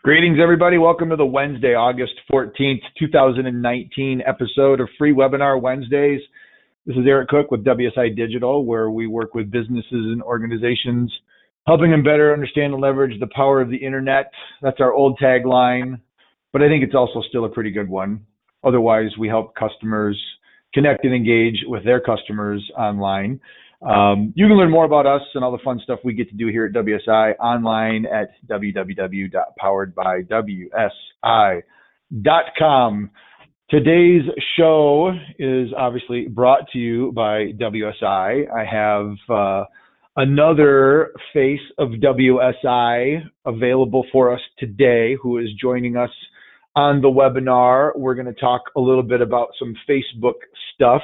Greetings, everybody. Welcome to the Wednesday, August 14th, 2019 episode of Free Webinar Wednesdays. This is Eric Cook with WSI Digital, where we work with businesses and organizations, helping them better understand and leverage the power of the internet. That's our old tagline, but I think it's also still a pretty good one. Otherwise, we help customers connect and engage with their customers online. You can learn more about us and all the fun stuff we get to do here at WSI online at www.poweredbywsi.com. Today's show is obviously brought to you by WSI. I have another face of WSI available for us today who is joining us on the webinar. We're going to talk a little bit about some Facebook stuff.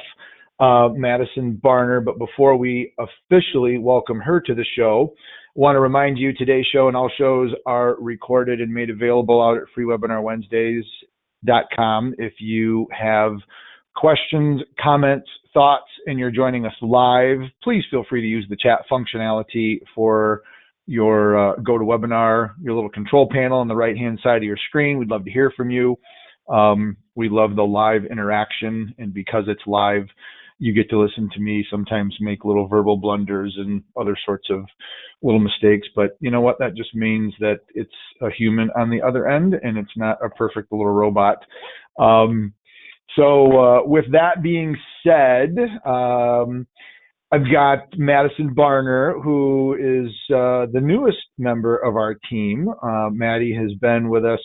Madison Barner, but before we officially welcome her to the show, I want to remind you today's show and all shows are recorded and made available out at freewebinarwednesdays.com. If you have questions, comments, thoughts, and you're joining us live, please feel free to use the chat functionality for your GoToWebinar, your little control panel on the right-hand side of your screen. We'd love to hear from you. We love the live interaction, and because it's live, you get to listen to me sometimes make little verbal blunders and other sorts of little mistakes. But you know what? That just means that it's a human on the other end and it's not a perfect little robot. So with that being said, I've got Madison Barner, who is the newest member of our team. Maddie has been with us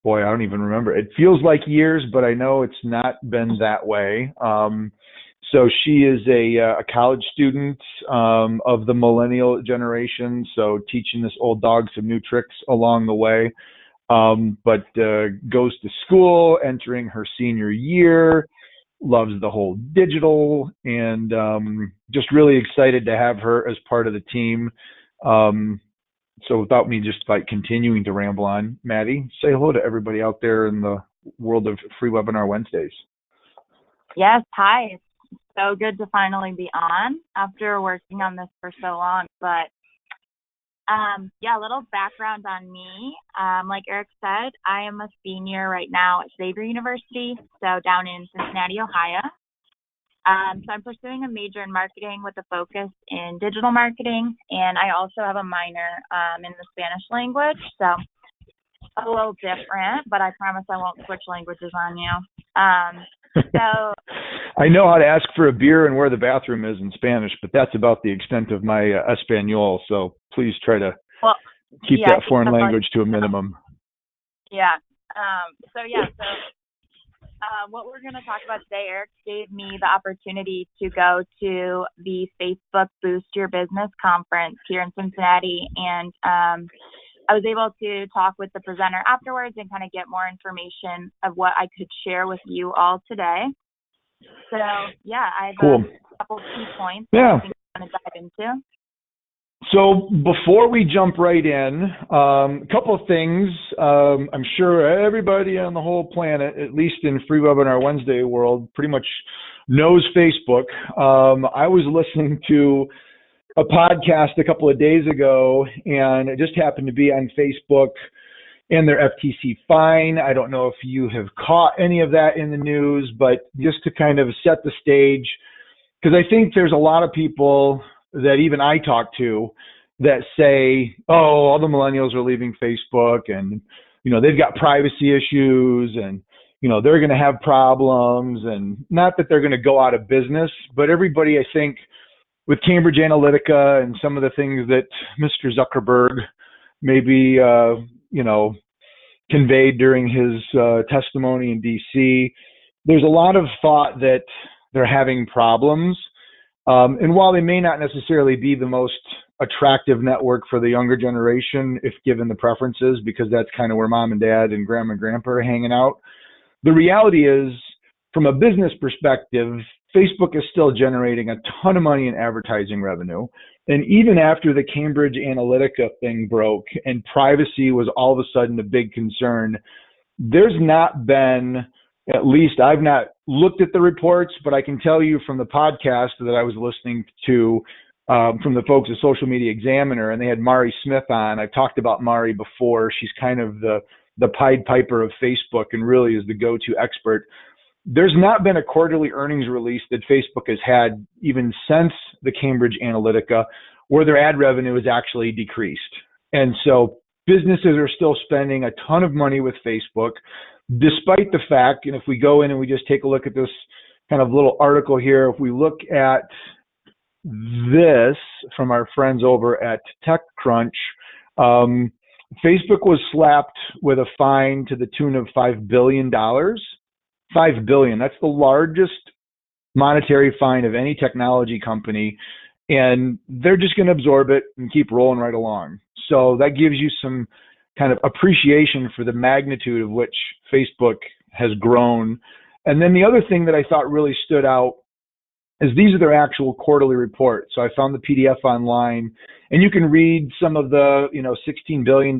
boy, I don't even remember. It feels like years, but I know it's not been that way. So she is a college student of the millennial generation, so teaching this old dog some new tricks along the way, but goes to school, entering her senior year, loves the whole digital, and just really excited to have her as part of the team. So without me just continuing to ramble on, Maddie, say hello to everybody out there in the world of Free Webinar Wednesdays. Yes, hi. It's so good to finally be on after working on this for so long. But a little background on me. Like Eric said, I am a senior right now at Xavier University, so down in Cincinnati, Ohio. So I'm pursuing a major in marketing with a focus in digital marketing, and I also have a minor in the Spanish language, so a little different, but I promise I won't switch languages on you. So I know how to ask for a beer and where the bathroom is in Spanish, but that's about the extent of my Espanol, so please try to keep that foreign language to a minimum. What we're going to talk about today, Eric gave me the opportunity to go to the Facebook Boost Your Business conference here in Cincinnati, and I was able to talk with the presenter afterwards and kind of get more information of what I could share with you all today. So, I have a couple of key points that I think I want to dive into. So before we jump right in, a couple of things. I'm sure everybody on the whole planet, at least in Free Webinar Wednesday world, pretty much knows Facebook. I was listening to a podcast a couple of days ago, and it just happened to be on Facebook and their FTC fine. I don't know if you have caught any of that in the news, but just to kind of set the stage, because I think there's a lot of people that even I talk to that say, oh, all the millennials are leaving Facebook and, they've got privacy issues and, they're going to have problems, and not that they're going to go out of business, but everybody, I think, with Cambridge Analytica and some of the things that Mr. Zuckerberg maybe, conveyed during his testimony in DC, there's a lot of thought that they're having problems. And while they may not necessarily be the most attractive network for the younger generation, if given the preferences, because that's kind of where mom and dad and grandma and grandpa are hanging out, the reality is, from a business perspective, Facebook is still generating a ton of money in advertising revenue. And even after the Cambridge Analytica thing broke and privacy was all of a sudden a big concern, there's not been, at least I've not looked at the reports, but I can tell you from the podcast that I was listening to, from the folks at Social Media Examiner, and they had Mari Smith on. I've talked about Mari before. She's kind of the Pied Piper of Facebook and really is the go-to expert. There's not been a quarterly earnings release that Facebook has had even since the Cambridge Analytica where their ad revenue has actually decreased. And so businesses are still spending a ton of money with Facebook, despite the fact, and if we go in and we just take a look at this kind of little article here, if we look at this from our friends over at TechCrunch, Facebook was slapped with a fine to the tune of $5 billion. $5 billion. That's the largest monetary fine of any technology company. And they're just going to absorb it and keep rolling right along. So that gives you some kind of appreciation for the magnitude of which Facebook has grown. And then the other thing that I thought really stood out is these are their actual quarterly reports. So I found the PDF online, and you can read some of the, $16 billion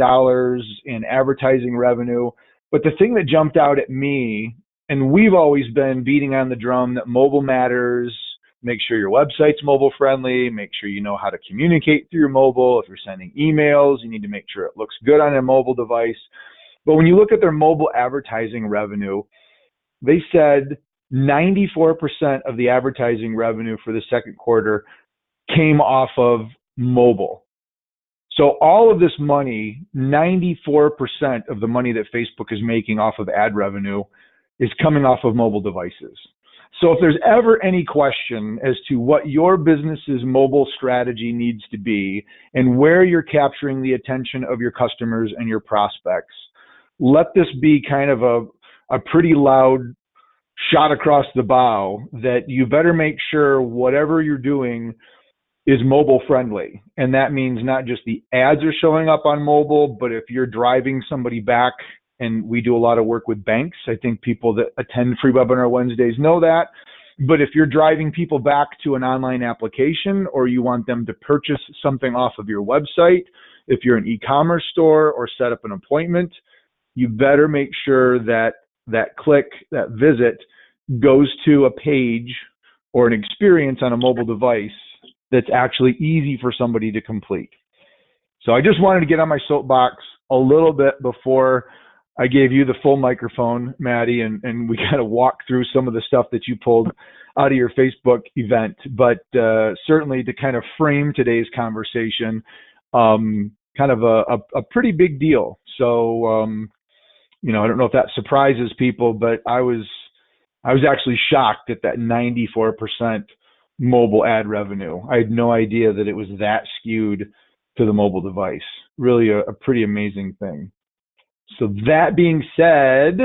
in advertising revenue. But the thing that jumped out at me, and we've always been beating on the drum that mobile matters, make sure your website's mobile friendly, make sure you know how to communicate through your mobile. If you're sending emails, you need to make sure it looks good on a mobile device. But when you look at their mobile advertising revenue, they said 94% of the advertising revenue for the second quarter came off of mobile. So all of this money, 94% of the money that Facebook is making off of ad revenue is coming off of mobile devices. So if there's ever any question as to what your business's mobile strategy needs to be and where you're capturing the attention of your customers and your prospects, let this be kind of a pretty loud shot across the bow that you better make sure whatever you're doing is mobile friendly. And that means not just the ads are showing up on mobile, but if you're driving somebody back, and we do a lot of work with banks. I think people that attend Free Webinar Wednesdays know that. But if you're driving people back to an online application or you want them to purchase something off of your website, if you're an e-commerce store or set up an appointment, you better make sure that that click, that visit goes to a page or an experience on a mobile device that's actually easy for somebody to complete. So I just wanted to get on my soapbox a little bit before I gave you the full microphone, Maddie, and we kind of walk through some of the stuff that you pulled out of your Facebook event. But certainly to kind of frame today's conversation, kind of a pretty big deal. So, I don't know if that surprises people, but I was actually shocked at that 94% mobile ad revenue. I had no idea that it was that skewed to the mobile device. Really a pretty amazing thing. So that being said,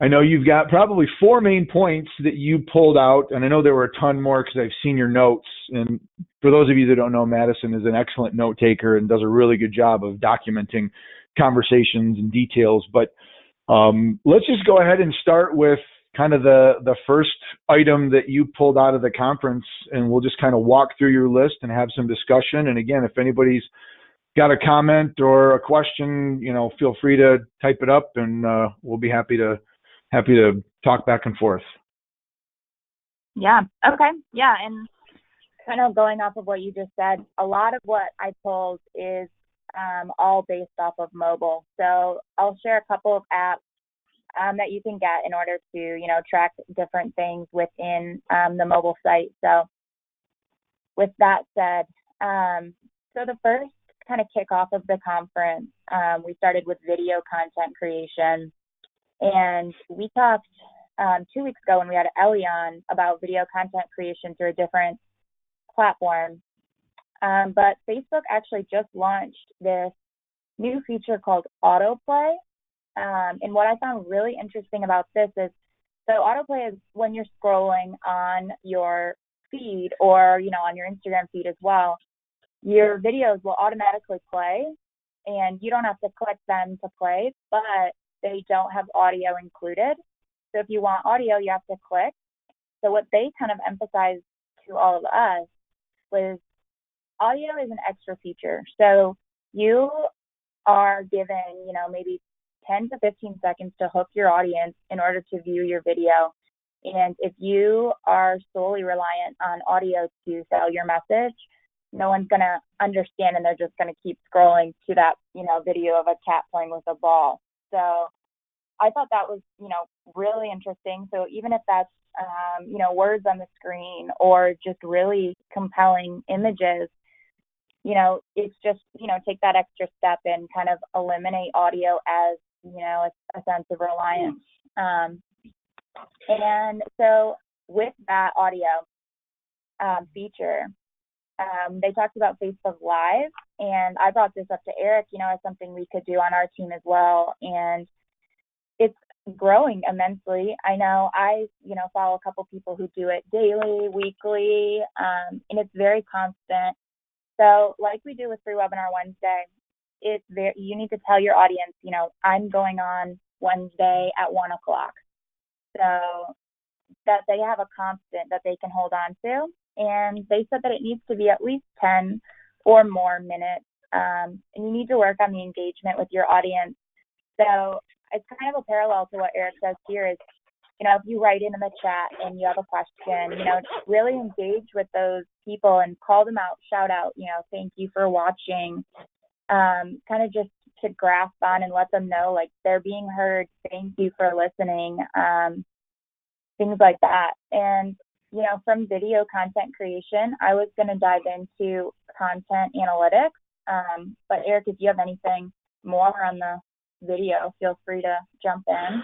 I know you've got probably 4 main points that you pulled out, and I know there were a ton more because I've seen your notes. And for those of you that don't know, Madison is an excellent note taker and does a really good job of documenting conversations and details. But let's just go ahead and start with kind of the first item that you pulled out of the conference, and we'll just kind of walk through your list and have some discussion. And again, if anybody's got a comment or a question, feel free to type it up, and we'll be happy to talk back and forth. Yeah. Okay. Yeah. And kind of going off of what you just said, a lot of what I pulled is all based off of mobile. So I'll share a couple of apps that you can get in order to, track different things within the mobile site. So with that said, so the first kind of kickoff of the conference, we started with video content creation, and we talked 2 weeks ago when we had Ellie on about video content creation through a different platform. But Facebook actually just launched this new feature called autoplay. And what I found really interesting about this is, so autoplay is when you're scrolling on your feed or, on your Instagram feed as well, your videos will automatically play, and you don't have to click them to play, but they don't have audio included. So if you want audio, you have to click. So what they kind of emphasized to all of us was audio is an extra feature. So you are given, maybe 10 to 15 seconds to hook your audience in order to view your video. And if you are solely reliant on audio to sell your message, no one's going to understand, and they're just going to keep scrolling to that, video of a cat playing with a ball. So I thought that was, really interesting. So even if that's, words on the screen or just really compelling images, it's just, take that extra step and kind of eliminate audio as, a sense of reliance. And so with that audio feature, they talked about Facebook Live, and I brought this up to Eric, as something we could do on our team as well. And it's growing immensely. I know I, follow a couple people who do it daily, weekly, and it's very constant. So like we do with Free Webinar Wednesday, you need to tell your audience, I'm going on Wednesday at 1 o'clock. So that they have a constant that they can hold on to. And they said that it needs to be at least 10 or more minutes. And you need to work on the engagement with your audience. So it's kind of a parallel to what Eric says here is, if you write in the chat and you have a question, really engage with those people and call them out, shout out, thank you for watching, kind of just to grasp on and let them know, like, they're being heard, thank you for listening, things like that. And, from video content creation, I was going to dive into content analytics. But Eric, if you have anything more on the video, feel free to jump in.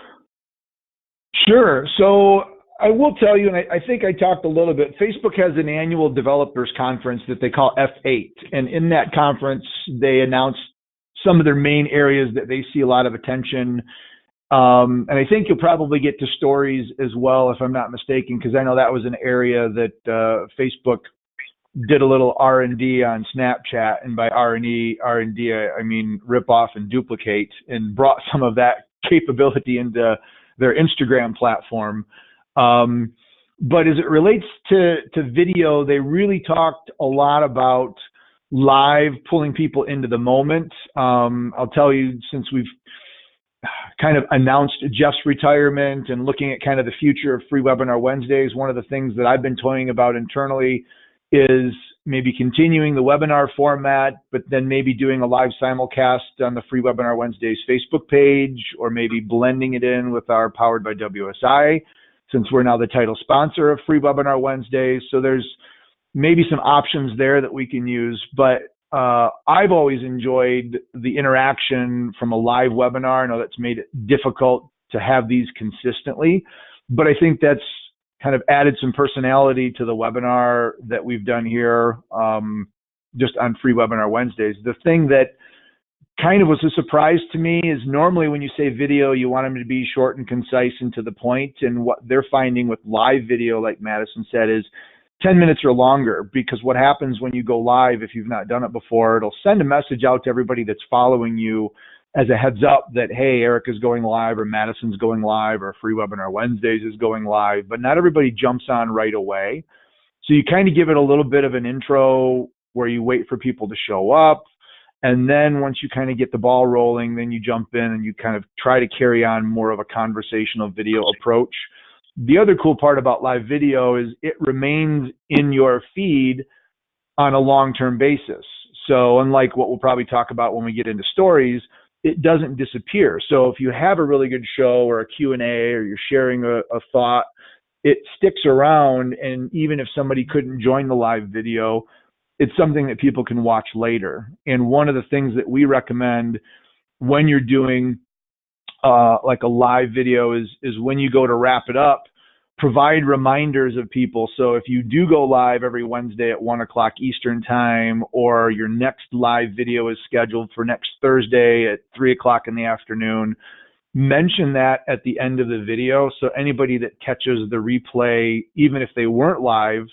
Sure. So I will tell you, and I think I talked a little bit, Facebook has an annual developers conference that they call F8. And in that conference, they announce some of their main areas that they see a lot of attention. And I think you'll probably get to stories as well, if I'm not mistaken, because I know that was an area that Facebook did a little R&D on Snapchat. And by R&D, I mean rip off and duplicate, and brought some of that capability into their Instagram platform. But as it relates to video, they really talked a lot about live, pulling people into the moment. I'll tell you, since we've kind of announced Jeff's retirement and looking at kind of the future of Free Webinar Wednesdays, one of the things that I've been toying about internally is maybe continuing the webinar format, but then maybe doing a live simulcast on the Free Webinar Wednesdays Facebook page, or maybe blending it in with our Powered by WSI, since we're now the title sponsor of Free Webinar Wednesdays. So there's maybe some options there that we can use, but I've always enjoyed the interaction from a live webinar. I know that's made it difficult to have these consistently, but I think that's kind of added some personality to the webinar that we've done here, just on Free Webinar Wednesdays. The thing that kind of was a surprise to me is normally when you say video, you want them to be short and concise and to the point. And what they're finding with live video, like Madison said, is 10 minutes or longer, because what happens when you go live, if you've not done it before, it'll send a message out to everybody that's following you as a heads up that, hey, Eric is going live, or Madison's going live, or Free Webinar Wednesdays is going live, but not everybody jumps on right away. So you kind of give it a little bit of an intro where you wait for people to show up. And then once you kind of get the ball rolling, then you jump in and you kind of try to carry on more of a conversational video approach. The other cool part about live video is it remains in your feed on a long-term basis. So unlike what we'll probably talk about when we get into stories, it doesn't disappear. So if you have a really good show or a Q&A, or you're sharing a thought, it sticks around. And even if somebody couldn't join the live video, it's something that people can watch later. And one of the things that we recommend when you're doing like a live video is when you go to wrap it up, provide reminders of people. So if you do go live every Wednesday at 1 o'clock Eastern time, or your next live video is scheduled for next Thursday at 3 o'clock in the afternoon, mention that at the end of the video. So anybody that catches the replay, even if they weren't live,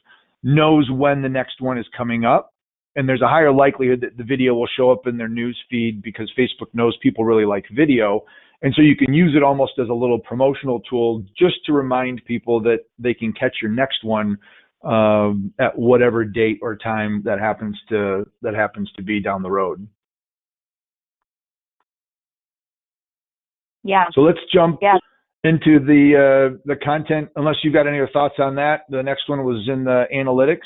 knows when the next one is coming up. And there's a higher likelihood that the video will show up in their news feed, because Facebook knows people really like video. And so you can use it almost as a little promotional tool, just to remind people that they can catch your next one at whatever date or time that happens to be down the road. Yeah. So let's jump into the content, unless you've got any other thoughts on that. The next one was in the analytics.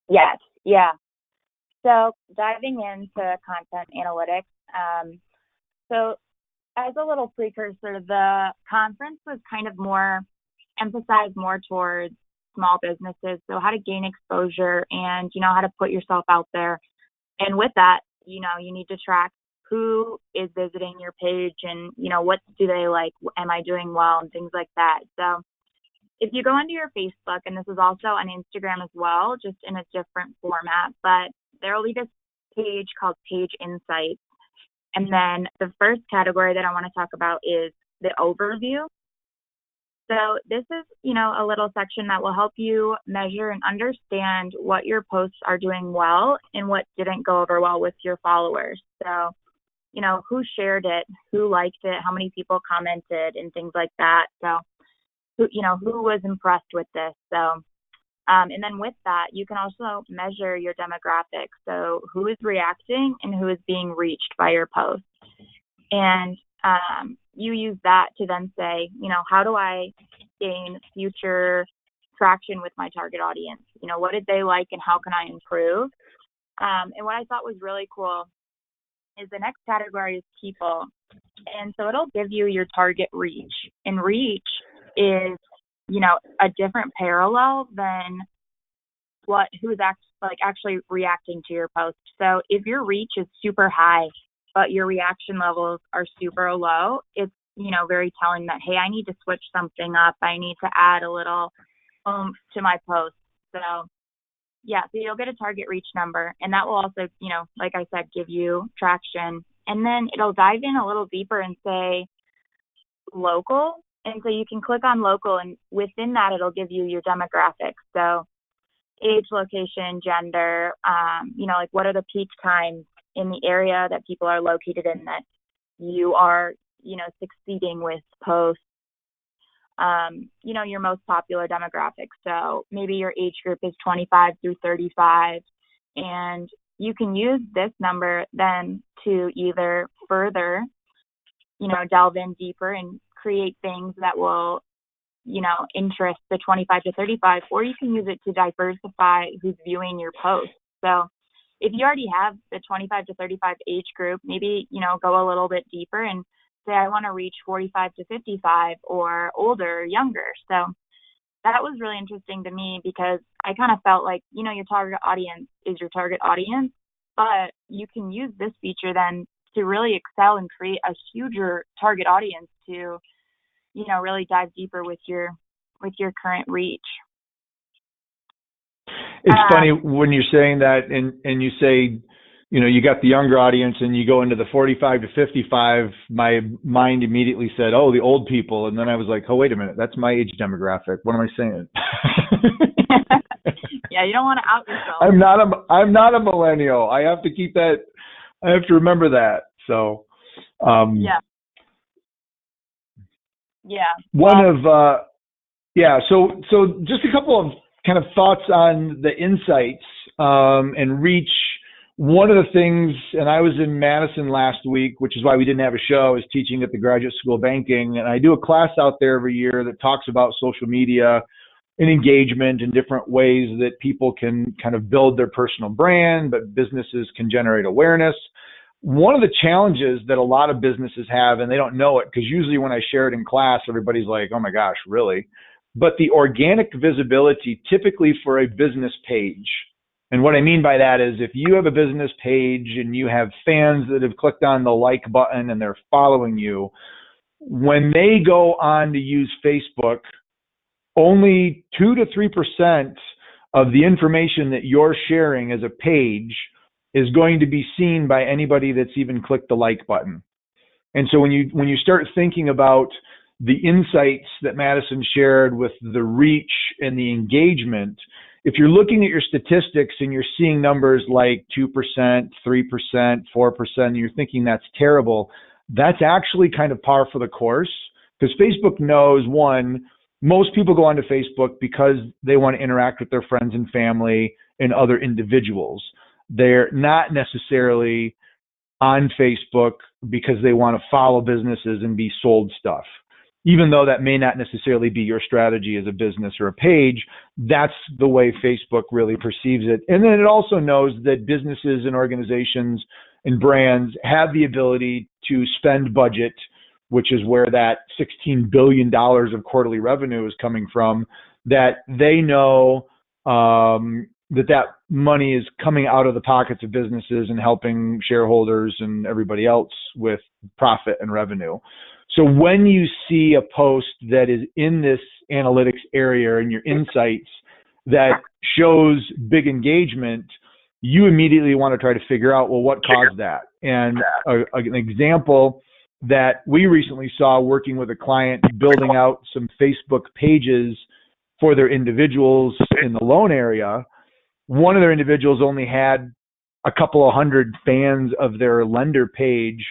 Yes. Yeah. So diving into content analytics, so as a little precursor, the conference was kind of more emphasized more towards small businesses. So how to gain exposure and, how to put yourself out there. And with that, you need to track who is visiting your page and, what do they like? Am I doing well? And things like that. So if you go into your Facebook, and this is also on Instagram as well, just in a different format, but there will be this page called Page Insights. And then the first category that I want to talk about is the overview. So this is, a little section that will help you measure and understand what your posts are doing well and what didn't go over well with your followers. So, who shared it, who liked it, how many people commented, and things like that. So, who was impressed with this. So, and then with that, you can also measure your demographics. So who is reacting and who is being reached by your post. And you use that to then say, how do I gain future traction with my target audience? What did they like and how can I improve? And what I thought was really cool is the next category is people. And so it'll give you your target reach. And reach is, a different parallel than who's actually reacting to your post. So if your reach is super high, but your reaction levels are super low, it's, very telling that, hey, I need to switch something up. I need to add a little to my post. So yeah, so you'll get a target reach number, and that will also, like I said, give you traction. And then it'll dive in a little deeper and say local. And so you can click on local, and within that, it'll give you your demographics. So age, location, gender, what are the peak times in the area that people are located in that you are, succeeding with posts, your most popular demographics. So maybe your age group is 25 through 35, and you can use this number then to either further, delve in deeper and create things that will, interest the 25 to 35, or you can use it to diversify who's viewing your post. So if you already have the 25 to 35 age group, maybe, go a little bit deeper and say, I want to reach 45 to 55 or older or younger. So that was really interesting to me because I kind of felt like, your target audience is your target audience, but you can use this feature then to really excel and create a huger target audience to, really dive deeper with your current reach. It's funny when you're saying that and you say, you got the younger audience and you go into the 45 to 55, my mind immediately said, oh, the old people. And then I was like, oh, wait a minute, that's my age demographic. What am I saying? Yeah, you don't want to out yourself. I'm not a millennial. I have to keep that. I have to remember that. So, yeah. So just a couple of kind of thoughts on the insights and reach. One of the things, and I was in Madison last week, which is why we didn't have a show, is teaching at the Graduate School of Banking. And I do a class out there every year that talks about social media and engagement and different ways that people can kind of build their personal brand, but businesses can generate awareness. One of the challenges that a lot of businesses have, and they don't know it, because usually when I share it in class, everybody's like, oh my gosh, really? But the organic visibility typically for a business page. And what I mean by that is if you have a business page and you have fans that have clicked on the like button and they're following you, when they go on to use Facebook, only 2 to 3% of the information that you're sharing as a page is going to be seen by anybody that's even clicked the like button. And so when you start thinking about the insights that Madison shared with the reach and the engagement, if you're looking at your statistics and you're seeing numbers like 2%, 3%, 4%, and you're thinking that's terrible, that's actually kind of par for the course, because Facebook knows, one, most people go onto Facebook because they want to interact with their friends and family and other individuals. They're not necessarily on Facebook because they want to follow businesses and be sold stuff. even though that may not necessarily be your strategy as a business or a page, that's the way Facebook really perceives it. And then it also knows that businesses and organizations and brands have the ability to spend budget, which is where that $16 billion of quarterly revenue is coming from, that they know that money is coming out of the pockets of businesses and helping shareholders and everybody else with profit and revenue. So when you see a post that is in this analytics area and your insights that shows big engagement, you immediately want to try to figure out, well, what caused that? And an example that we recently saw working with a client building out some Facebook pages for their individuals in the loan area, one of their individuals only had a couple of hundred fans of their lender page,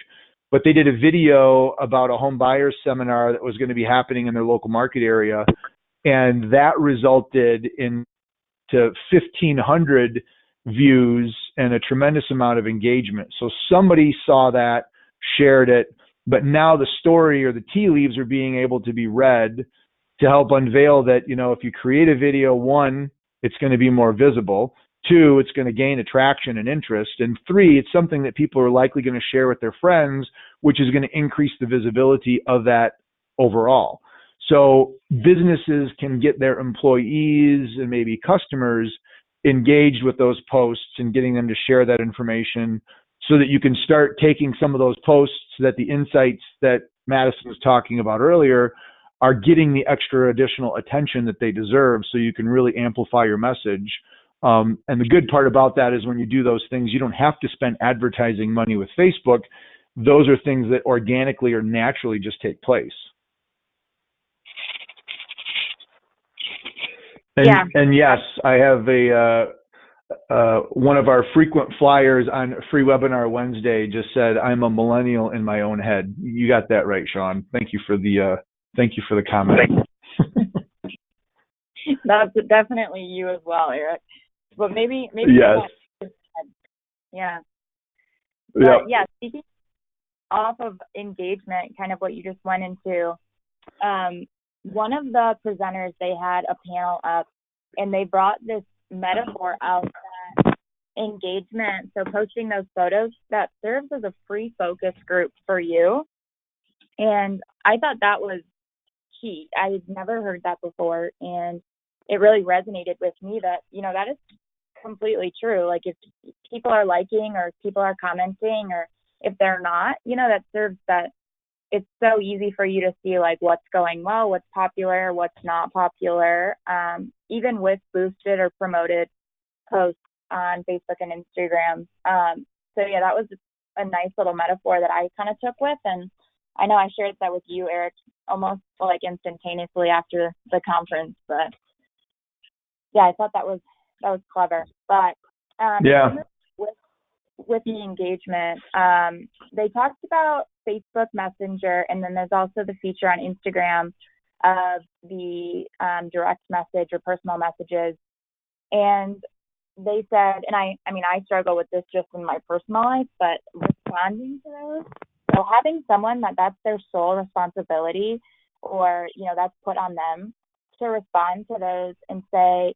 but they did a video about a home buyers seminar that was going to be happening in their local market area. And that resulted in to 1,500 views and a tremendous amount of engagement. So somebody saw that, shared it, but now the story or the tea leaves are being able to be read to help unveil that, if you create a video, one, it's going to be more visible. Two, it's going to gain attraction and interest. And three, it's something that people are likely going to share with their friends, which is going to increase the visibility of that overall. So businesses can get their employees and maybe customers engaged with those posts and getting them to share that information so that you can start taking some of those posts that the insights that Madison was talking about earlier are getting the extra additional attention that they deserve, so you can really amplify your message. And the good part about that is when you do those things, you don't have to spend advertising money with Facebook. Those are things that organically or naturally just take place. And yes, I have one of our frequent flyers on Free Webinar Wednesday just said, "I'm a millennial in my own head." You got that right, Sean. Thank you for the comment. That's definitely you as well, Eric. But maybe yes. Yeah. But yeah, speaking off of engagement, kind of what you just went into, one of the presenters, they had a panel up and they brought this metaphor out that engagement, so posting those photos, that serves as a free focus group for you. And I thought that was key. I had never heard that before, and it really resonated with me that, that is completely true. Like if people are liking or people are commenting, or if they're not, that serves that. It's so easy for you to see like what's going well, what's popular, what's not popular, even with boosted or promoted posts on Facebook and Instagram. So yeah, that was a nice little metaphor that I kind of took with, and I know I shared that with you, Eric, almost like instantaneously after the conference. But yeah, I thought that was clever. But with the engagement, they talked about Facebook Messenger, and then there's also the feature on Instagram of the direct message or personal messages. And they said, and I struggle with this just in my personal life, but responding to those, so having someone that's their sole responsibility, or, that's put on them to respond to those and say,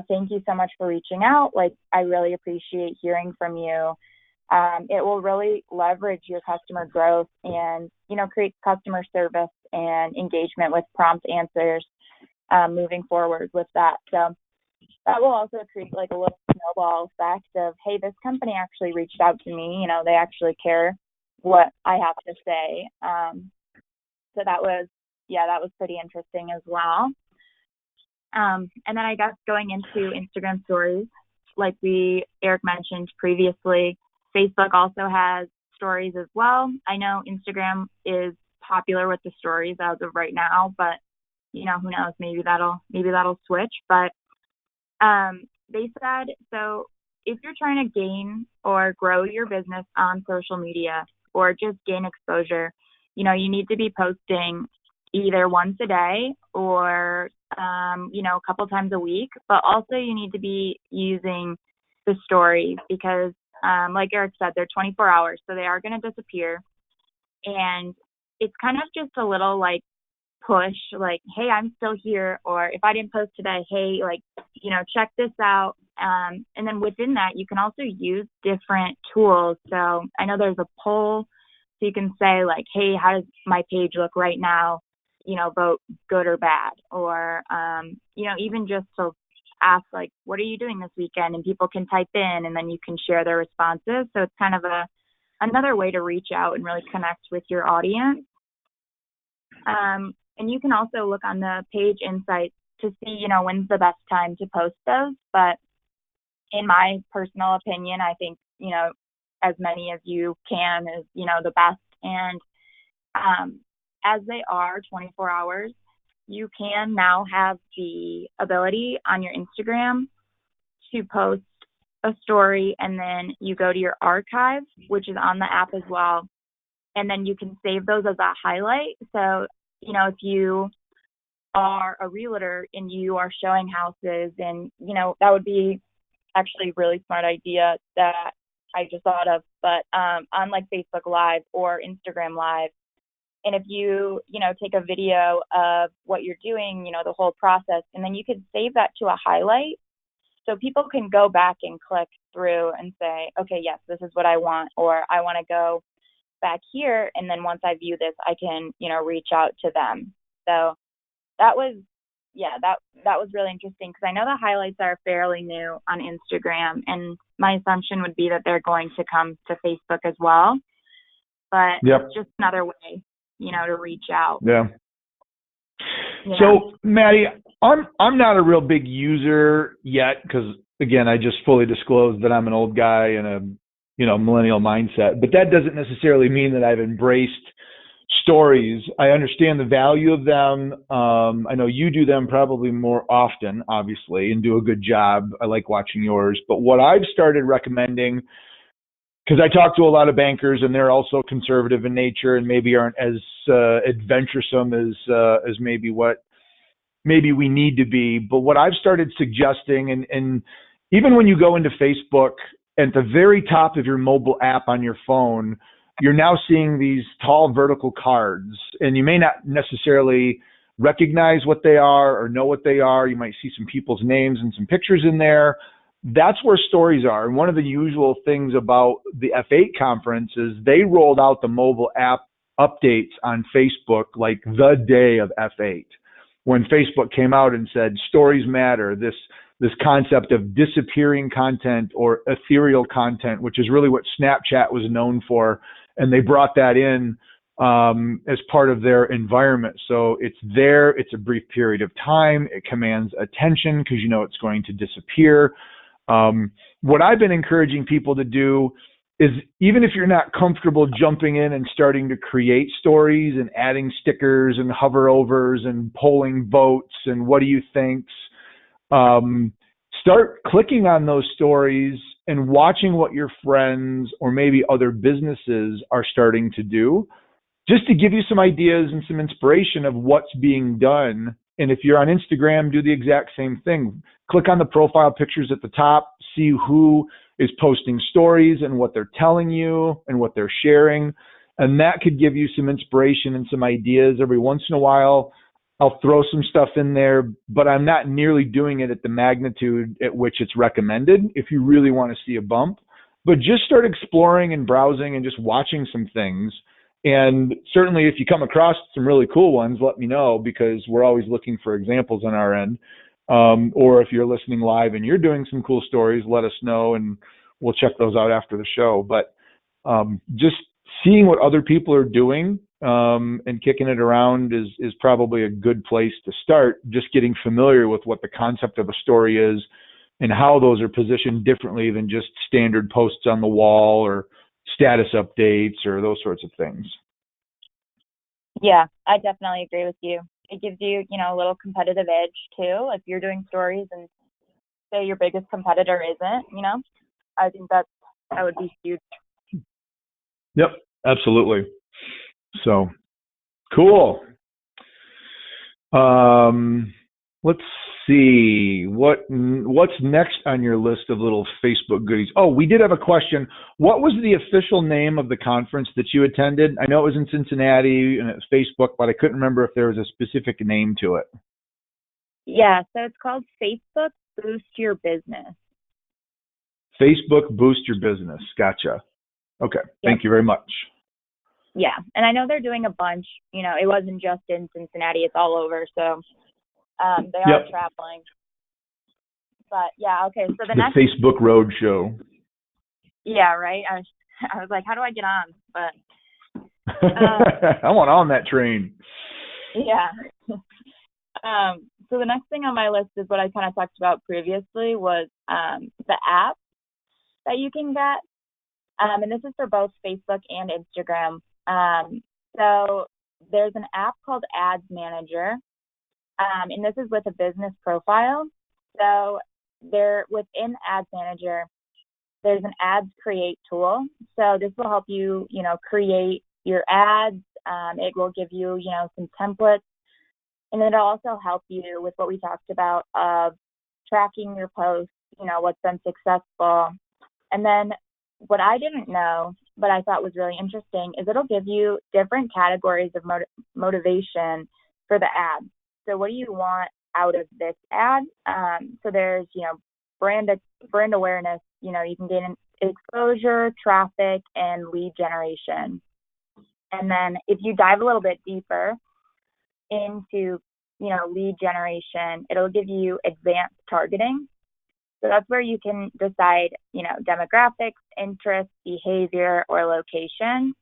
thank you so much for reaching out. Like, I really appreciate hearing from you. It will really leverage your customer growth and, create customer service and engagement with prompt answers moving forward with that. So that will also create like a little snowball effect of, hey, this company actually reached out to me. They actually care what I have to say. So that was pretty interesting as well. And then I guess going into Instagram stories, like Eric mentioned previously, Facebook also has stories as well. I know Instagram is popular with the stories as of right now, but who knows, maybe that'll switch. But they said, so if you're trying to gain or grow your business on social media or just gain exposure, you need to be posting either once a day or a couple times a week, but also you need to be using the stories because like Eric said, they're 24 hours, so they are going to disappear. And it's kind of just a little like push like, hey, I'm still here, or if I didn't post today, hey, like, check this out. And then within that, you can also use different tools. So I know there's a poll, so you can say like, hey, how does my page look right now? Vote good or bad, or even just to ask like, what are you doing this weekend? And people can type in, and then you can share their responses. So it's kind of another way to reach out and really connect with your audience. And you can also look on the page insights to see, when's the best time to post those. But in my personal opinion, I think, as many as you can is, the best. And as they are 24 hours, you can now have the ability on your Instagram to post a story, and then you go to your archive, which is on the app as well. And then you can save those as a highlight. So, if you are a realtor and you are showing houses, and, that would be actually a really smart idea that I just thought of, but on like Facebook Live or Instagram Live. And if you, take a video of what you're doing, the whole process, and then you could save that to a highlight. So people can go back and click through and say, okay, yes, this is what I want, or I want to go back here. And then once I view this, I can, reach out to them. So that was, that was really interesting, because I know the highlights are fairly new on Instagram, and my assumption would be that they're going to come to Facebook as well. But It's just another way, to reach out. Yeah. So, Maddie, I'm not a real big user yet, because again, I just fully disclosed that I'm an old guy in a millennial mindset. But that doesn't necessarily mean that I've embraced stories. I understand the value of them. I know you do them probably more often, obviously, and do a good job. I like watching yours. But what I've started recommending, because I talk to a lot of bankers, and they're also conservative in nature and maybe aren't as adventuresome as maybe we need to be. But what I've started suggesting, and even when you go into Facebook, at the very top of your mobile app on your phone, you're now seeing these tall vertical cards, and you may not necessarily recognize what they are or know what they are. You might see some people's names and some pictures in there. That's where stories are. And one of the usual things about the F8 conference is they rolled out the mobile app updates on Facebook like the day of F8, when Facebook came out and said stories matter, this concept of disappearing content or ethereal content, which is really what Snapchat was known for. And they brought that in as part of their environment. So it's there, it's a brief period of time, it commands attention because it's going to disappear. What I've been encouraging people to do is, even if you're not comfortable jumping in and starting to create stories and adding stickers and hover overs and polling votes and what do you thinks, start clicking on those stories and watching what your friends or maybe other businesses are starting to do, just to give you some ideas and some inspiration of what's being done. And if you're on Instagram, do the exact same thing. Click on the profile pictures at the top, see who is posting stories and what they're telling you and what they're sharing. And that could give you some inspiration and some ideas. Every once in a while, I'll throw some stuff in there, but I'm not nearly doing it at the magnitude at which it's recommended if you really want to see a bump. But just start exploring and browsing and just watching some things. And certainly if you come across some really cool ones, let me know, because we're always looking for examples on our end. Or if you're listening live and you're doing some cool stories, let us know and we'll check those out after the show. But just seeing what other people are doing and kicking it around is probably a good place to start, just getting familiar with what the concept of a story is and how those are positioned differently than just standard posts on the wall or status updates or those sorts of things. Yeah, I definitely agree with you. It gives you, a little competitive edge too. If you're doing stories and say your biggest competitor isn't, I think that would be huge. Yep, absolutely. So cool. Let's see. What's next on your list of little Facebook goodies? Oh, we did have a question. What was the official name of the conference that you attended? I know it was in Cincinnati and it's Facebook, but I couldn't remember if there was a specific name to it. Yeah, so it's called Facebook Boost Your Business. Facebook Boost Your Business. Gotcha. Okay. Yep. Thank you very much. Yeah, and I know they're doing a bunch. It wasn't just in Cincinnati; it's all over. So they are Yep. traveling. But yeah, okay. So the The next Facebook Roadshow. Yeah, right. I was like, how do I get on? But I want on that train. yeah. So the next thing on my list is what I kind of talked about previously was the app that you can get. And this is for both Facebook and Instagram. So there's an app called Ads Manager. And this is with a business profile. So within Ads Manager, there's an ads create tool. So this will help you, create your ads. It will give you, some templates. And it'll also help you with what we talked about of tracking your posts, what's been successful. And then what I didn't know, but I thought was really interesting, is it'll give you different categories of motivation for the ad. So what do you want out of this ad? So there's, brand awareness, you can gain exposure, traffic, and lead generation. And then if you dive a little bit deeper into, lead generation, it'll give you advanced targeting. So that's where you can decide, demographics, interests, behavior, or location,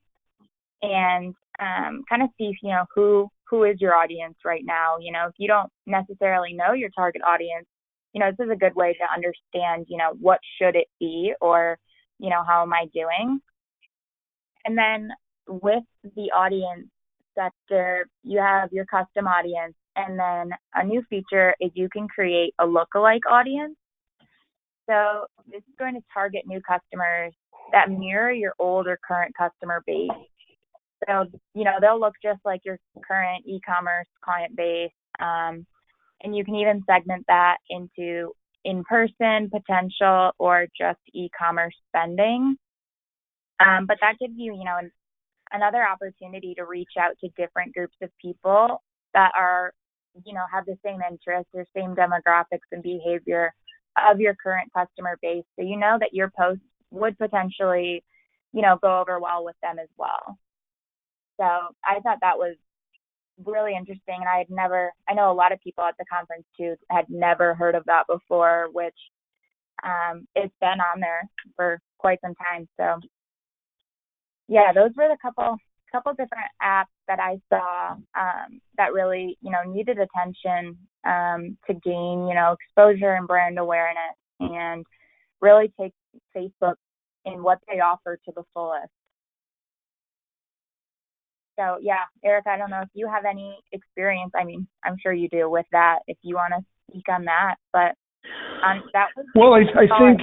and kind of see, who is your audience right now. If you don't necessarily know your target audience, this is a good way to understand, what should it be, or, how am I doing? And then with the audience sector, you have your custom audience, and then a new feature is you can create a lookalike audience. So this is going to target new customers that mirror your old or current customer base. So, they'll look just like your current e-commerce client base. And you can even segment that into in-person, potential, or just e-commerce spending. But that gives you, another opportunity to reach out to different groups of people that are, have the same interests or same demographics and behavior of your current customer base. So that your posts would potentially, go over well with them as well. So I thought that was really interesting. And I know a lot of people at the conference too had never heard of that before, which it's been on there for quite some time. So yeah, those were the couple different apps that I saw that really, needed attention to gain, exposure and brand awareness, and really take Facebook in what they offer to the fullest. So yeah, Eric, I don't know if you have any experience. I mean, I'm sure you do with that, if you want to speak on that, but that was... Well, I think...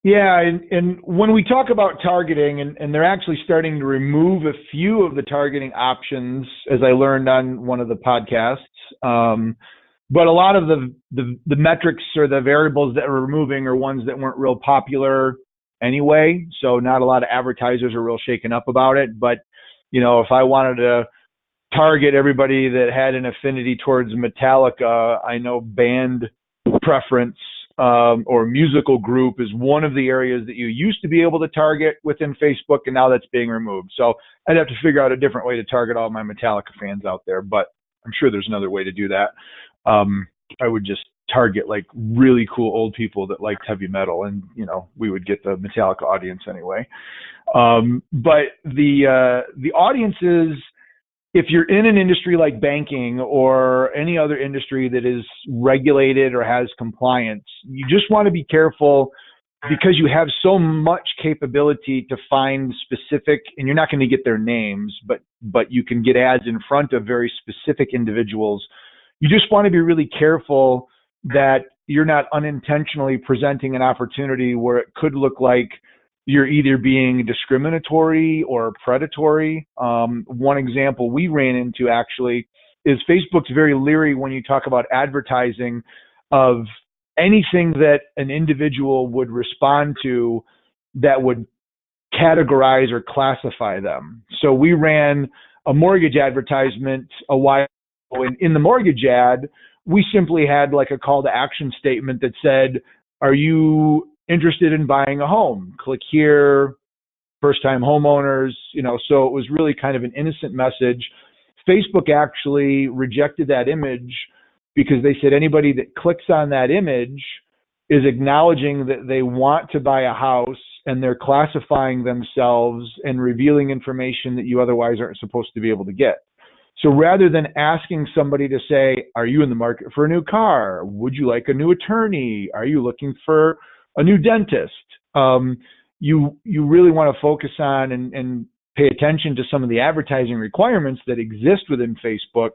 Yeah, and when we talk about targeting, and they're actually starting to remove a few of the targeting options, as I learned on one of the podcasts, but a lot of the metrics or the variables that we're removing are ones that weren't real popular anyway, so not a lot of advertisers are real shaken up about it. But, if I wanted to target everybody that had an affinity towards Metallica, I know band preference or musical group is one of the areas that you used to be able to target within Facebook, and now that's being removed. So I'd have to figure out a different way to target all my Metallica fans out there, but I'm sure there's another way to do that. I would just target like really cool old people that liked heavy metal, and we would get the Metallica audience anyway. But the audiences, if you're in an industry like banking or any other industry that is regulated or has compliance, you just want to be careful, because you have so much capability to find specific, and you're not going to get their names, but you can get ads in front of very specific individuals. You just want to be really careful that you're not unintentionally presenting an opportunity where it could look like you're either being discriminatory or predatory. One example we ran into actually is Facebook's very leery when you talk about advertising of anything that an individual would respond to that would categorize or classify them. So we ran a mortgage advertisement a while ago, and in the mortgage ad, we simply had like a call to action statement that said, are you interested in buying a home? Click here, first time homeowners, so it was really kind of an innocent message. Facebook actually rejected that image because they said anybody that clicks on that image is acknowledging that they want to buy a house, and they're classifying themselves and revealing information that you otherwise aren't supposed to be able to get. So rather than asking somebody to say, are you in the market for a new car? Would you like a new attorney? Are you looking for a new dentist? You really want to focus on and pay attention to some of the advertising requirements that exist within Facebook.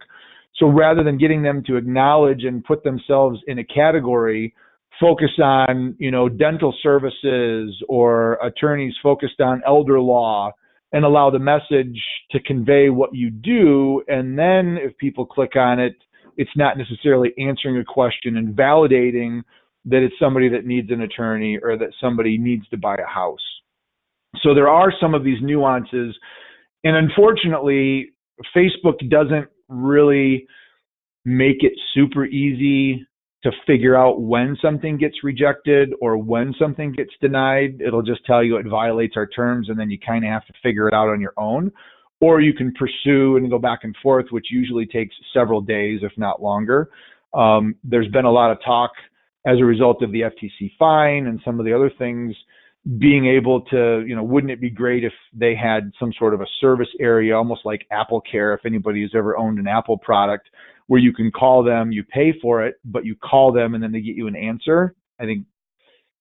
So rather than getting them to acknowledge and put themselves in a category, focus on, dental services, or attorneys focused on elder law, and allow the message to convey what you do. And then if people click on it, it's not necessarily answering a question and validating that it's somebody that needs an attorney or that somebody needs to buy a house. So there are some of these nuances. And unfortunately, Facebook doesn't really make it super easy to figure out when something gets rejected or when something gets denied. It'll just tell you it violates our terms, and then you kind of have to figure it out on your own. Or you can pursue and go back and forth, which usually takes several days, if not longer. There's been a lot of talk as a result of the FTC fine and some of the other things, being able to, wouldn't it be great if they had some sort of a service area, almost like Apple Care, if anybody has ever owned an Apple product, where you can call them, you pay for it, but you call them and then they get you an answer. I think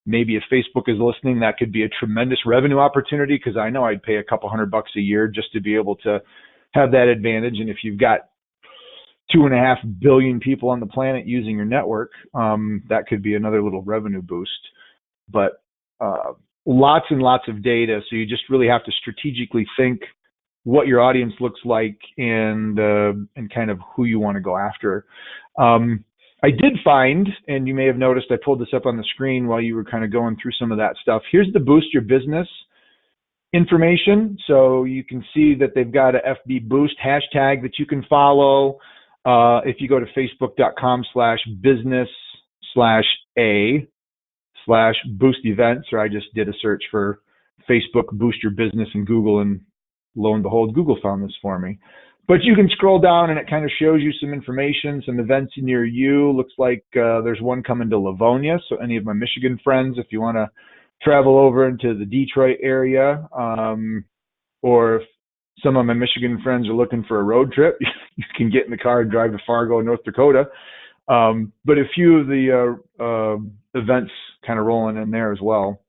maybe if Facebook is listening, that could be a tremendous revenue opportunity, because I know I'd pay a couple $100 a year just to be able to have that advantage. And if you've got 2.5 billion people on the planet using your network, that could be another little revenue boost. But lots and lots of data, so you just really have to strategically think what your audience looks like and kind of who you want to go after. I did find, and you may have noticed, I pulled this up on the screen while you were kind of going through some of that stuff. Here's the Boost Your Business information. So you can see that they've got a FB Boost hashtag that you can follow. If you go to facebook.com/business/a/boost events, or I just did a search for Facebook Boost Your Business in Google, and lo and behold, Google found this for me. But you can scroll down and it kind of shows you some information, some events near you. Looks like there's one coming to Livonia. So any of my Michigan friends, if you want to travel over into the Detroit area, or if some of my Michigan friends are looking for a road trip, you can get in the car and drive to Fargo, North Dakota. But a few of the events kind of rolling in there as well.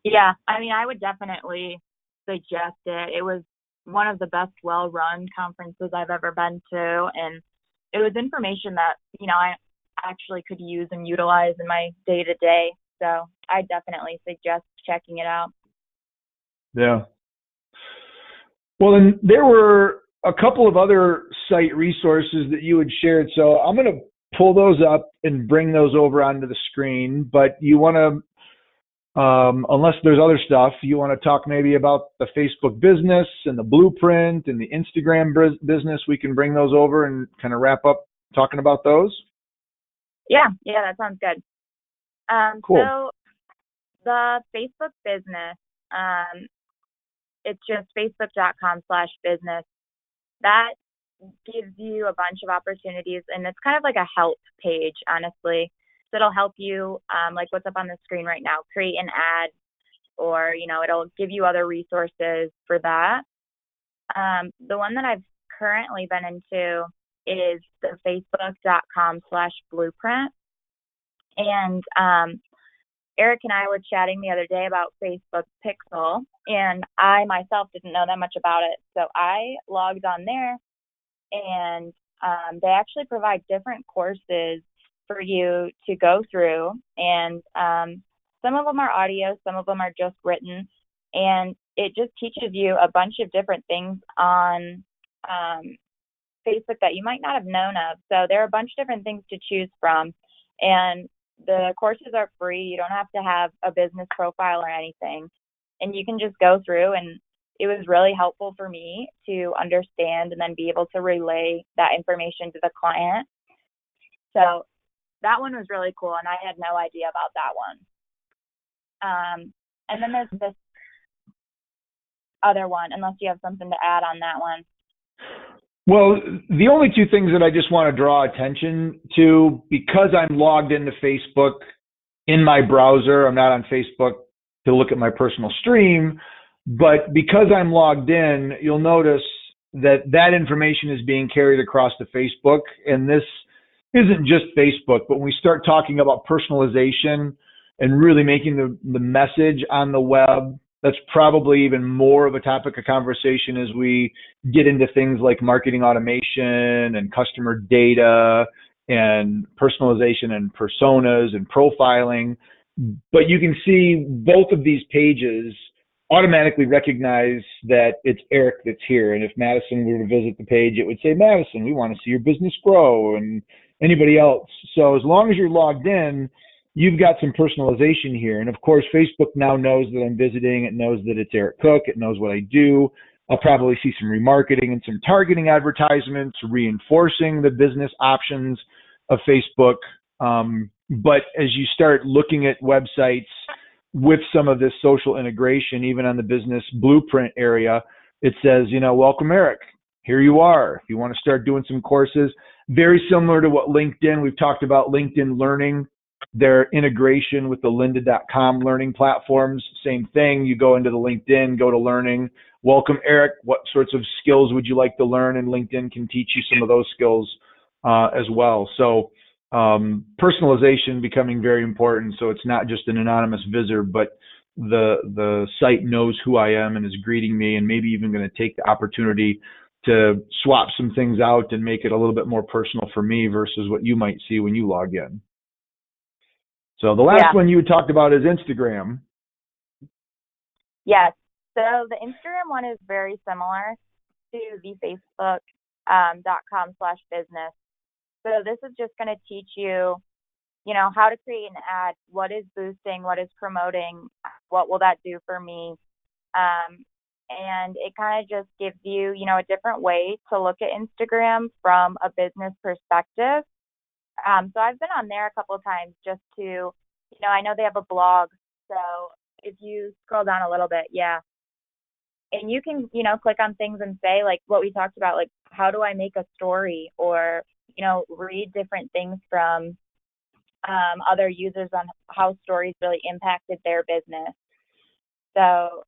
Yeah, I mean, I would definitely suggest it. It was one of the best well-run conferences I've ever been to, and it was information that, I actually could use and utilize in my day-to-day. So I definitely suggest checking it out. Yeah. Well, and there were a couple of other site resources that you had shared. So I'm going to pull those up and bring those over onto the screen. But you want to, unless there's other stuff, you want to talk maybe about the Facebook business and the blueprint and the Instagram business. We can bring those over and kind of wrap up talking about those. Yeah, that sounds good. Cool. So the Facebook business, it's just facebook.com/business. That gives you a bunch of opportunities, and it's kind of like a help page, honestly. So it'll help you, like what's up on the screen right now, create an ad, or, it'll give you other resources for that. The one that I've currently been into is the facebook.com/blueprint. And Eric and I were chatting the other day about Facebook Pixel, and I myself didn't know that much about it. So I logged on there, and they actually provide different courses for you to go through. And some of them are audio, some of them are just written. And it just teaches you a bunch of different things on Facebook that you might not have known of. So there are a bunch of different things to choose from. And the courses are free. You don't have to have a business profile or anything. And you can just go through, and it was really helpful for me to understand and then be able to relay that information to the client. So that one was really cool, and I had no idea about that one. And then there's this other one, unless you have something to add on that one. Well, the only two things that I just want to draw attention to, because I'm logged into Facebook in my browser, I'm not on Facebook to look at my personal stream, but because I'm logged in, you'll notice that that information is being carried across to Facebook. And this isn't just Facebook, but when we start talking about personalization and really making the message on the web, that's probably even more of a topic of conversation as we get into things like marketing automation and customer data and personalization and personas and profiling. But you can see both of these pages automatically recognize that it's Eric that's here. And if Madison were to visit the page, it would say, Madison, we want to see your business grow, and anybody else. So as long as you're logged in, you've got some personalization here. And of course, Facebook now knows that I'm visiting. It knows that it's Eric Cook. It knows what I do. I'll probably see some remarketing and some targeting advertisements, reinforcing the business options of Facebook. But as you start looking at websites with some of this social integration, even on the business blueprint area, it says, welcome, Eric. Here you are. If you want to start doing some courses, very similar to what LinkedIn, we've talked about LinkedIn Learning, their integration with the lynda.com learning platforms. Same thing. You go into the LinkedIn, go to learning. Welcome, Eric. What sorts of skills would you like to learn? And LinkedIn can teach you some of those skills as well. So personalization becoming very important. So it's not just an anonymous visitor, but the site knows who I am and is greeting me, and maybe even going to take the opportunity to swap some things out and make it a little bit more personal for me versus what you might see when you log in. So the last one you talked about is Instagram. Yes. So the Instagram one is very similar to the Facebook.com/business. So this is just going to teach you, how to create an ad, what is boosting, what is promoting, what will that do for me. And it kind of just gives you, a different way to look at Instagram from a business perspective. So I've been on there a couple of times just to, I know they have a blog. So if you scroll down a little bit, and you can, click on things and say, like what we talked about, like, how do I make a story, or, read different things from other users on how stories really impacted their business. So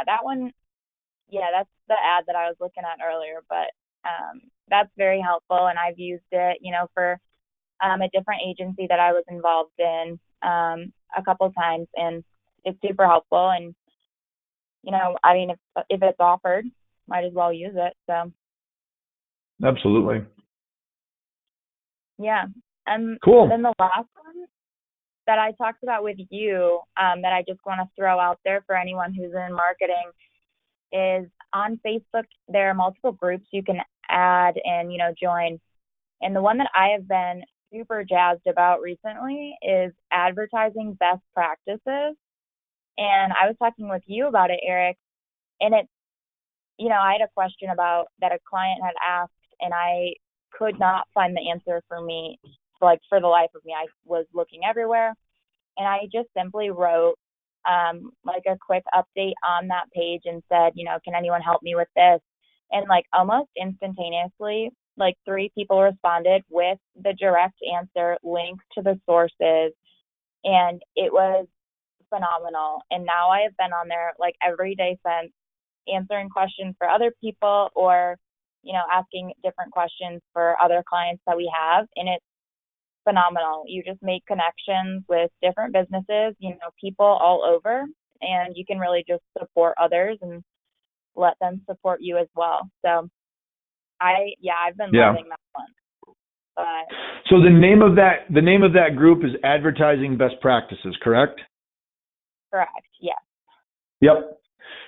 that one, that's the ad that I was looking at earlier, but that's very helpful, and I've used it, for a different agency that I was involved in a couple of times, and it's super helpful. And if it's offered, might as well use it. So absolutely. Yeah. Cool. Then the last one that I talked about with you, that I just want to throw out there for anyone who's in marketing, is on Facebook, there are multiple groups you can add and, join. And the one that I have been super jazzed about recently is advertising best practices. And I was talking with you about it, Eric, and it's, I had a question about that a client had asked, and I could not find the answer for me, like for the life of me. I was looking everywhere, and I just simply wrote like a quick update on that page and said, can anyone help me with this? And like almost instantaneously, like 3 people responded with the direct answer, links to the sources, and it was phenomenal. And now I have been on there like every day since, answering questions for other people, or asking different questions for other clients that we have, and it's phenomenal. You just make connections with different businesses, people all over, and you can really just support others and let them support you as well. So I've been loving that one. But so the name of that group is Advertising Best Practices, correct? Correct. Yes. Yep.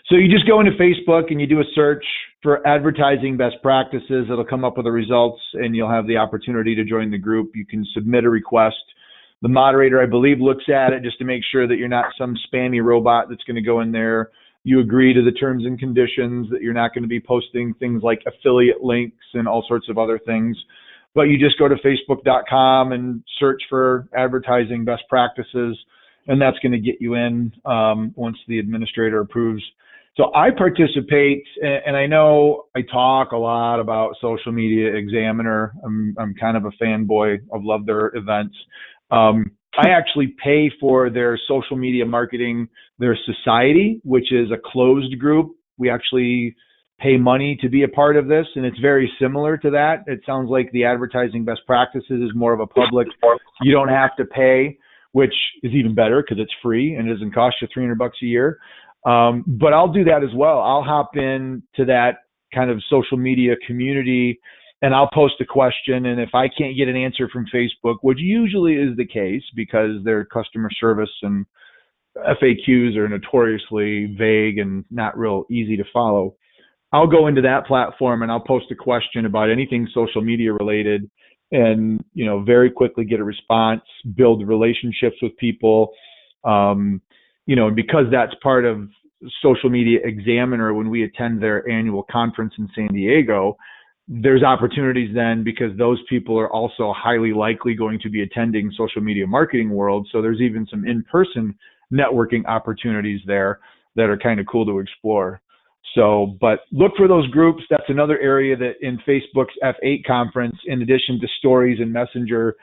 So you just go into Facebook and you do a search for advertising best practices. It'll come up with the results, and you'll have the opportunity to join the group. You can submit a request. The moderator, I believe, looks at it just to make sure that you're not some spammy robot that's going to go in there. You agree to the terms and conditions that you're not going to be posting things like affiliate links and all sorts of other things. But you just go to facebook.com and search for advertising best practices, and that's going to get you in once the administrator approves. So I participate, and I know I talk a lot about Social Media Examiner. I'm kind of a fanboy. I've loved their events. I actually pay for their social media marketing, their society, which is a closed group. We actually pay money to be a part of this, and it's very similar to that. It sounds like the advertising best practices is more of a public. You don't have to pay, which is even better because it's free and it doesn't cost you $300 a year. But I'll do that as well. I'll hop in to that kind of social media community, and I'll post a question. And if I can't get an answer from Facebook, which usually is the case because their customer service and FAQs are notoriously vague and not real easy to follow, I'll go into that platform and I'll post a question about anything social media related, and, you know, very quickly get a response, build relationships with people. You know, because that's part of Social Media Examiner, when we attend their annual conference in San Diego, there's opportunities then, because those people are also highly likely going to be attending Social Media Marketing World. So there's even some in-person networking opportunities there that are kind of cool to explore. So, but look for those groups. That's another area that in Facebook's F8 conference, in addition to stories and Messenger,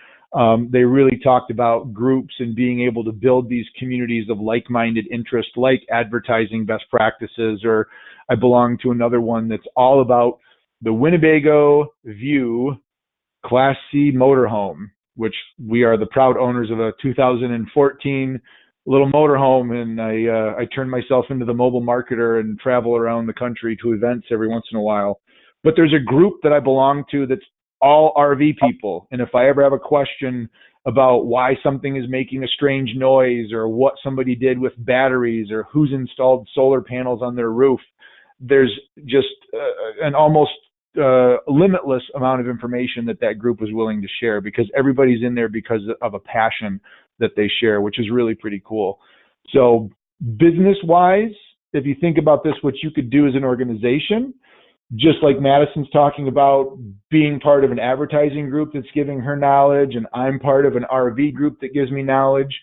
they really talked about groups and being able to build these communities of like-minded interest, like advertising best practices, or I belong to another one that's all about the Winnebago View Class C motorhome, which we are the proud owners of a 2014 little motorhome, and I turn myself into the mobile marketer and travel around the country to events every once in a while. But there's a group that I belong to that's all RV people. And if I ever have a question about why something is making a strange noise, or what somebody did with batteries, or who's installed solar panels on their roof, there's just an almost limitless amount of information that group is willing to share, because everybody's in there because of a passion that they share, which is really pretty cool. So business-wise, if you think about this, what you could do as an organization, just like Madison's talking about being part of an advertising group that's giving her knowledge, and I'm part of an RV group that gives me knowledge.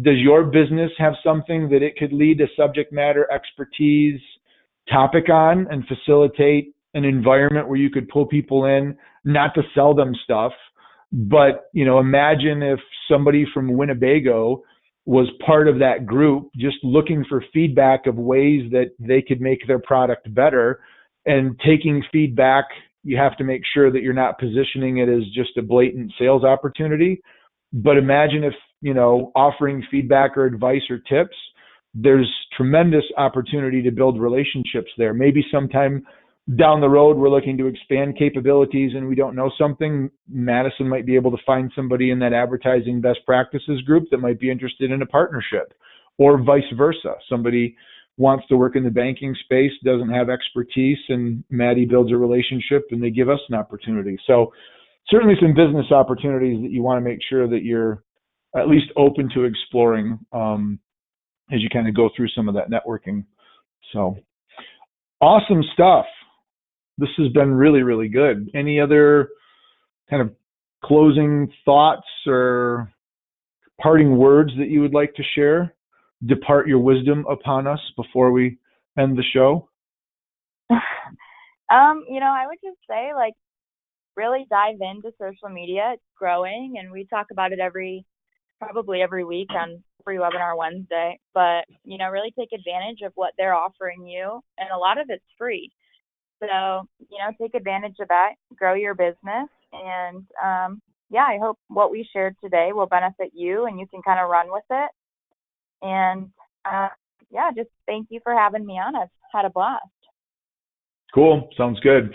Does your business have something that it could lead to subject matter expertise topic on and facilitate an environment where you could pull people in, not to sell them stuff, but, you know, imagine if somebody from Winnebago was part of that group, just looking for feedback of ways that they could make their product better. And taking feedback, you have to make sure that you're not positioning it as just a blatant sales opportunity. But imagine if, you know, offering feedback or advice or tips, there's tremendous opportunity to build relationships there. Maybe sometime down the road, we're looking to expand capabilities and we don't know something. Madison might be able to find somebody in that advertising best practices group that might be interested in a partnership, or vice versa. Somebody wants to work in the banking space, doesn't have expertise, and Maddie builds a relationship and they give us an opportunity. So certainly some business opportunities that you want to make sure that you're at least open to exploring as you kind of go through some of that networking. So awesome stuff. This has been really, really good. Any other kind of closing thoughts or parting words that you would like to share? Depart your wisdom upon us before we end the show. You know, I would just say, like, really dive into social media. It's growing, and we talk about it probably every week on Free Webinar Wednesday. But, you know, really take advantage of what they're offering you, and a lot of it's free. So, you know, take advantage of that, grow your business, and yeah, I hope what we shared today will benefit you and you can kind of run with it. And yeah, just thank you for having me on. I've had a blast. Cool. Sounds good.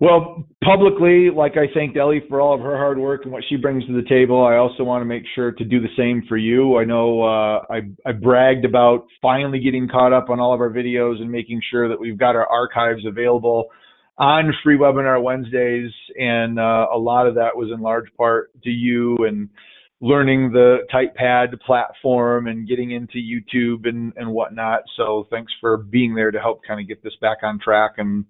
Well, publicly, like I thanked Ellie for all of her hard work and what she brings to the table, I also want to make sure to do the same for you. I know I bragged about finally getting caught up on all of our videos and making sure that we've got our archives available on Free Webinar Wednesdays, and a lot of that was in large part to you and learning the TypePad platform and getting into YouTube and whatnot. So thanks for being there to help kind of get this back on track and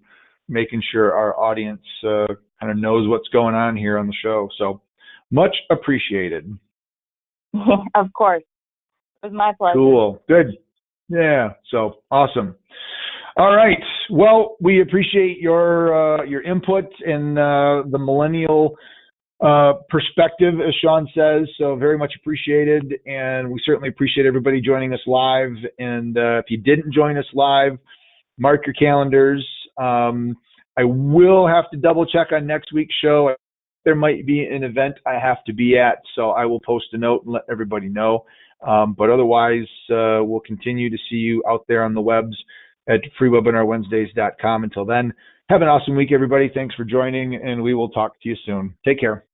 making sure our audience kind of knows what's going on here on the show. So much appreciated. Of course. It was my pleasure. Cool. Good. Yeah. So awesome. All right. Well, we appreciate your input and the millennial perspective, as Sean says. So very much appreciated. And we certainly appreciate everybody joining us live. And if you didn't join us live, mark your calendars. I will have to double check on next week's show. There might be an event I have to be at, so I will post a note and let everybody know. But otherwise, we'll continue to see you out there on the webs at freewebinarwednesdays.com. Until then, have an awesome week, everybody. Thanks for joining, and we will talk to you soon. Take care.